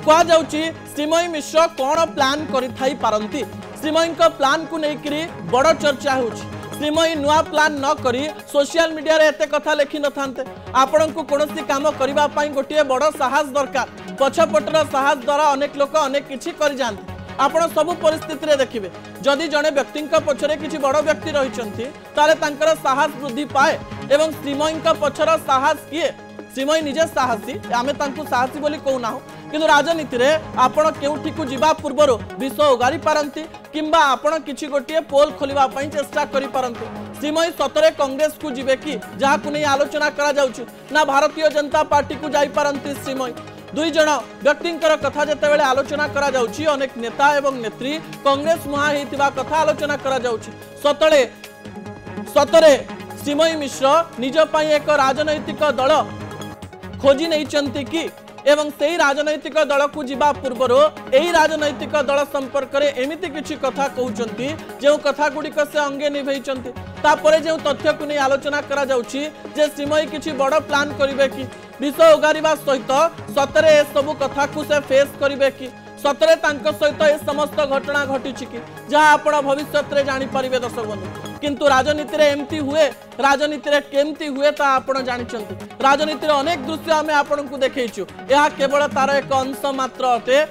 कहुच्छी श्रीमयी मिश्र कौन प्लान करि पारंती। श्रीमयी प्लान को लेकर बड़ चर्चा हो। श्रीमयी नुआ प्लान न करी सोशल मीडिया रे एते कथा लिखि न थांते। आपण को कोनोसी काम करबा पई गोटिए बड़ साहस दरकार। पछपटर साहस द्वारा अनेक लोक अनेक किछि करि जानते। आपण सब परिस्थिति रे देखिबे जदि जने व्यक्ति पछरे किछि बड़ व्यक्ति रहिचंती ताले तांकर साहस वृद्धि पाए। एवं श्रीमयी पछर साहस किए? श्रीमयी निजे साहसी, आमे तांकु साहसी बोली कहूना किंतु राजनीति रे आपण केउठी को जिबा पूर्वर विष उगारी पारंती किंबा आपण किछि गोटिए पोल खोलिबा पई चेष्टा करि पारंती। श्रीमयी सतरे कांग्रेस को जिबे कि जहा को नै आलोचना करा जाउछि ना भारतीय जनता पार्टी को जाई पारंती। श्रीमयी दुई जण व्यक्तिंकर कथा जेतेबेले आलोचना करा जाउछि अनेक नेता एवं नेत्री कांग्रेस मुहा हेतिबा कथा आलोचना करा जाउछि। सतरे श्रीमयी मिश्र निज पई एक राजनैतिक दल खोजी नहीं कि एवं से राजनैतिक दल को जीवा पूर्वर यही राजनैतिक दल संपर्क में एमती किसी कथा कहते जो कथा गुड़िक से अंगे निभेचंती तापर जो तथ्य को नहीं आलोचना करा जाउछि जे श्रीमयी किसी बड़ प्लान करिवे कि विष उगारिबा सहित सतरे ए सब कथा को से फेस करिवे कि सतरे तांको सहित ए समस्त घटना घटी कि जहाँ आपण भविष्य में जानी पारिबे दर्शक बंधु। किंतु राजनीति रे एमती हुए, राजनीति रे केमती हुए ता आपण जानिचंती। राजनीति रे अनेक दृश्य आमे आपण को देखैछु। यह केवल तार एक अंश मात्र अटे।